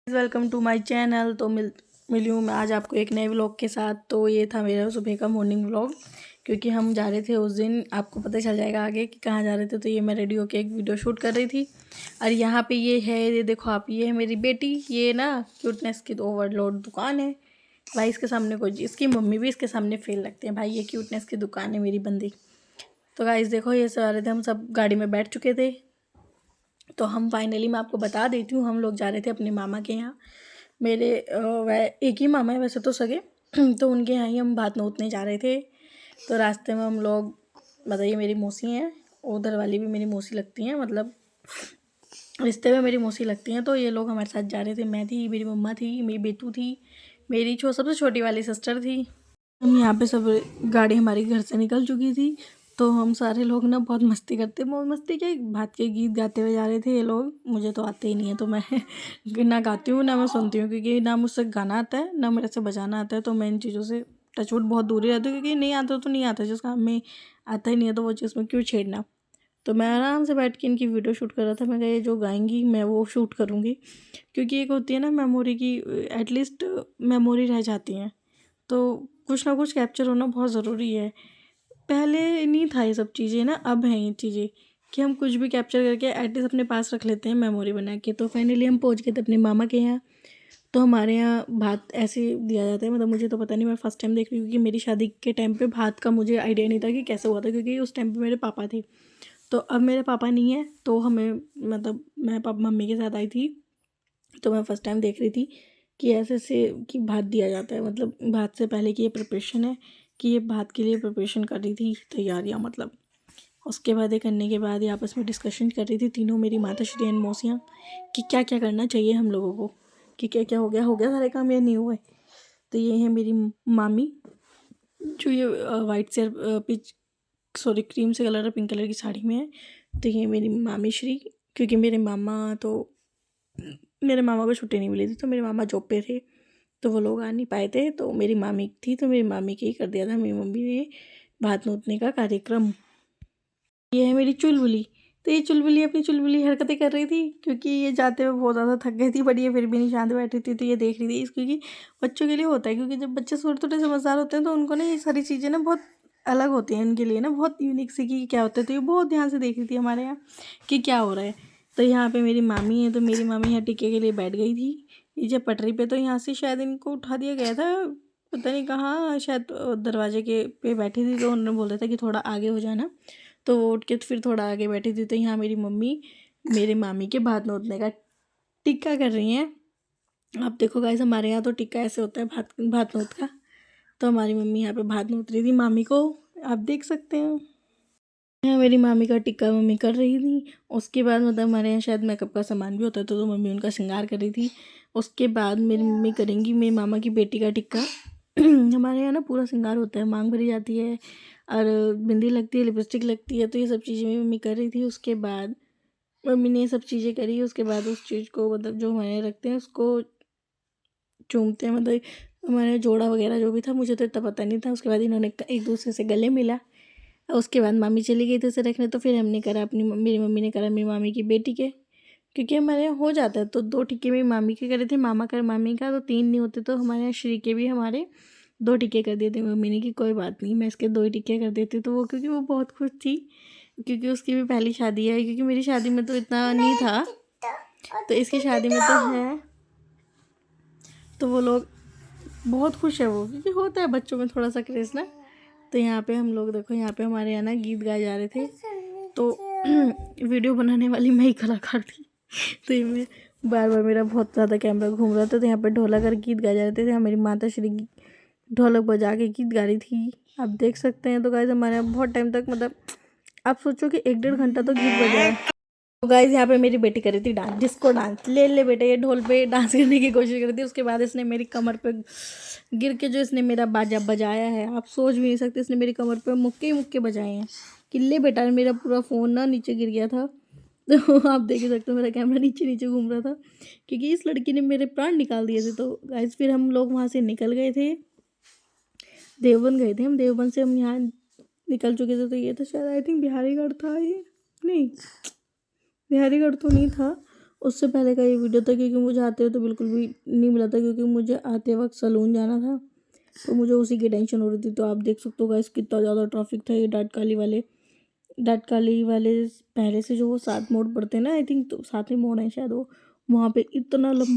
Welcome to my channel. तो मिली हूँ मैं आज आपको एक नए व्लॉग के साथ। तो ये था मेरा सुबह का मॉर्निंग व्लॉग, क्योंकि हम जा रहे थे उस दिन, आपको पता चल जाएगा आगे कि कहाँ जा रहे थे। तो ये मैं रेडी होकर एक वीडियो शूट कर रही थी। और यहाँ पे ये है, ये देखो आप, ये है मेरी बेटी। ये ना क्यूटनेस की तो ओवरलोड दुकान है भाई। इसके सामने कोई, इसकी मम्मी भी इसके सामने फेल लगते हैं भाई। ये क्यूटनेस की दुकान है मेरी बंदी। तो गाइस देखो, ये सारे थे, हम सब गाड़ी में बैठ चुके थे। तो हम फाइनली, मैं आपको बता देती हूँ, हम लोग जा रहे थे अपने मामा के यहाँ। मेरे वह एक ही मामा है वैसे तो सगे तो उनके यहाँ ही हम बात नोतने जा रहे थे। तो रास्ते में हम लोग, बताइए, मेरी मौसी हैं, उधर वाली भी मेरी मौसी लगती हैं, मतलब रिश्ते में मेरी मौसी लगती हैं। तो ये लोग हमारे साथ जा रहे थे। मैं थी, मेरी मम्मा थी, मेरी बेटू थी, मेरी सबसे छोटी वाली सिस्टर थी। हम यहाँ पे सब, गाड़ी हमारी घर से निकल चुकी थी। तो हम सारे लोग ना बहुत मस्ती करते, बहुत मस्ती के भात के गीत गाते हुए जा रहे थे। ये लोग, मुझे तो आते ही नहीं है, तो मैं ना गाती हूँ ना मैं सुनती हूँ, क्योंकि ना मुझसे गाना आता है ना मेरे से बजाना आता है। तो मैं इन चीज़ों से टचवुड बहुत दूर ही रहती हूँ, क्योंकि नहीं आता तो नहीं आता, जिस काम में आता ही नहीं है तो वो चीज़ में क्यों छेड़ना। तो मैं आराम से बैठ के इनकी वीडियो शूट कर रहा था। मैं कहा ये जो गाएंगी मैं वो शूट करूँगी, क्योंकि एक होती है ना मेमोरी की, एटलीस्ट मेमोरी रह जाती हैं। तो कुछ ना कुछ कैप्चर होना बहुत ज़रूरी है। पहले नहीं था ये सब चीज़ें ना, अब हैं ये चीज़ें कि हम कुछ भी कैप्चर करके एटलीस्ट अपने पास रख लेते हैं मेमोरी बना के। तो फाइनली हम पहुंच गए थे अपने मामा के यहाँ। तो हमारे यहाँ भात ऐसे दिया जाता है, मतलब मुझे तो पता नहीं, मैं फ़र्स्ट टाइम देख रही हूँ, क्योंकि मेरी शादी के टाइम पे भात का मुझे आइडिया नहीं था कि कैसे हुआ था, क्योंकि उस टाइम पे मेरे पापा थे। तो अब मेरे पापा नहीं है, तो हमें, मतलब मैं पापा मम्मी के साथ आई थी। तो मैं फ़र्स्ट टाइम देख रही थी कि ऐसे से कि भात दिया जाता है, मतलब भात से पहले की ये प्रिपरेशन है, कि ये भात के लिए प्रिपरेशन कर रही थी, तैयारियाँ मतलब। उसके बाद ये करने के बाद ये आपस में डिस्कशन कर रही थी तीनों, मेरी माता श्री एंड मौसियाँ, कि क्या क्या करना चाहिए हम लोगों को, कि क्या क्या हो गया सारे काम या नहीं हुए। तो ये है मेरी मामी, जो ये वाइट से पिच सॉरी क्रीम से कलर, पिंक कलर की साड़ी में है। तो ये मेरी मामी श्री, क्योंकि मेरे मामा को छुट्टी नहीं मिली थी, तो मेरे मामा जॉब पे थे, तो वो लोग आ नहीं पाए थे। तो मेरी मामी थी, तो मेरी मामी के ही कर दिया था मेरी मम्मी ने भात नोतने का कार्यक्रम। ये है मेरी चुलबुली। तो ये चुलबुली अपनी चुलबुली हरकतें कर रही थी, क्योंकि ये जाते हुए बहुत ज़्यादा थक गई थी, बट ये फिर भी नहीं शांत बैठी थी। तो ये देख रही थी क्योंकि बच्चों के लिए होता है, क्योंकि जब बच्चे थोड़े थोड़े समझदार होते हैं तो उनको ना ये सारी चीज़ें ना बहुत अलग होती हैं, उनके लिए ना बहुत यूनिक सी कि क्या होता है। तो ये बहुत ध्यान से देख रही थी हमारे यहाँ कि क्या हो रहा है। तो यहाँ पे मेरी मामी है, तो मेरी मामी यहाँ टिक्के के लिए बैठ गई थी नीचे पटरी पे। तो यहाँ से शायद इनको उठा दिया गया था, पता नहीं कहाँ, शायद दरवाजे के पे बैठी थी, तो उन्होंने बोला था कि थोड़ा आगे हो जाना। तो वो उठ के फिर थोड़ा आगे बैठी थी। तो यहाँ मेरी मम्मी मेरे मामी के भात नोतने का टिक्का कर रही हैं। आप देखो गाइस, हमारे यहाँ तो टिक्का ऐसे होता है, भात भात नोत का। तो हमारी मम्मी यहाँ पे भात नोत रही थी मामी को, आप देख सकते हैं। यहाँ मेरी मामी का टिक्का मम्मी कर रही थी। उसके बाद मतलब हमारे यहाँ शायद मेकअप का सामान भी होता है, तो मम्मी उनका श्रृंगार कर रही थी। उसके बाद मेरी मम्मी करेंगी मेरी मामा की बेटी का टिक्का। हमारे यहाँ ना पूरा श्रृंगार होता है, मांग भरी जाती है, और बिंदी लगती है, लिपस्टिक लगती है। तो ये सब चीज़ें मेरी मम्मी कर रही थी। उसके बाद मम्मी ने ये सब चीज़ें करी। उसके बाद उस चीज़ को, मतलब जो हमारे यहाँ रखते हैं उसको चूमते हैं, मतलब हमारे जोड़ा वगैरह जो भी था, मुझे तो इतना पता नहीं था। उसके बाद इन्होंने एक दूसरे से गले मिला। उसके बाद मामी चली गई थी उसे रखने। तो फिर हमने करा अपनी, मेरी मम्मी ने करा मेरी मामी की बेटी के, क्योंकि हमारे यहाँ हो जाता है। तो 2 टिक्के मेरी मामी के करे थे, मामा कर मामी का, तो 3 नहीं होते। तो हमारे यहाँ श्री के भी हमारे 2 टिक्के कर दिए थे मम्मी ने, कि कोई बात नहीं, मैं इसके 2 ही टिक्के कर देती। तो वो, क्योंकि वो बहुत खुश थी, क्योंकि उसकी भी पहली शादी है, क्योंकि मेरी शादी में तो इतना नहीं था, तो इसकी शादी में तो है। तो वो लोग बहुत खुश है वो, क्योंकि होता है बच्चों में थोड़ा सा क्रेज़ ना। तो यहाँ पे हम लोग देखो, यहाँ पे हमारे यहाँ ना गीत गाए जा रहे थे। तो वीडियो बनाने वाली मैं ही कलाकार थी। तो ये मैं बार बार, मेरा बहुत ज़्यादा कैमरा घूम रहा था। तो यहाँ पे ढोलक और गीत गाए जा रहे थे। यहाँ मेरी माता श्री ढोलक बजा के गीत गा रही थी, आप देख सकते हैं। तो गाइस हमारे यहाँ बहुत टाइम तक, मतलब आप सोचो कि 1-1.5 घंटा तो गीत बजा है। तो गाइस यहाँ पे मेरी बेटी कर रही थी डांस, डिस्को डांस। ले ले बेटे, ये ढोल पे डांस करने की कोशिश कर रही थी। उसके बाद इसने मेरी कमर पे गिर के जो इसने मेरा बाजा बजाया है, आप सोच भी नहीं सकते। इसने मेरी कमर पे मुक्के ही मुक्के बजाए हैं कि ले बेटा। मेरा पूरा फ़ोन ना नीचे गिर गया था। तो आप देख ही सकते हो, मेरा कैमरा नीचे नीचे घूम रहा था, क्योंकि इस लड़की ने मेरे प्राण निकाल दिए थे। तो गाइस फिर हम लोग वहाँ से निकल गए थे, देवबंद गए थे हम। देवबंद से हम यहाँ निकल चुके थे। तो ये था शायद, आई थिंक बिहारीगढ़ था ये, नहीं बिहारीगढ़ तो नहीं था। उससे पहले का ये वीडियो था, क्योंकि मुझे आते हुए तो बिल्कुल भी नहीं मिला था, क्योंकि मुझे आते वक्त सलून जाना था, तो मुझे उसी की टेंशन हो रही थी। तो आप देख सकते हो गाइस कितना ज़्यादा ट्रैफिक था। ये डाटकाली वाले पहले से जो वो 7 मोड़ पड़ते हैं ना, आई थिंक तो 7 ही मोड़ है शायद वो, वहाँ पे इतना लंबा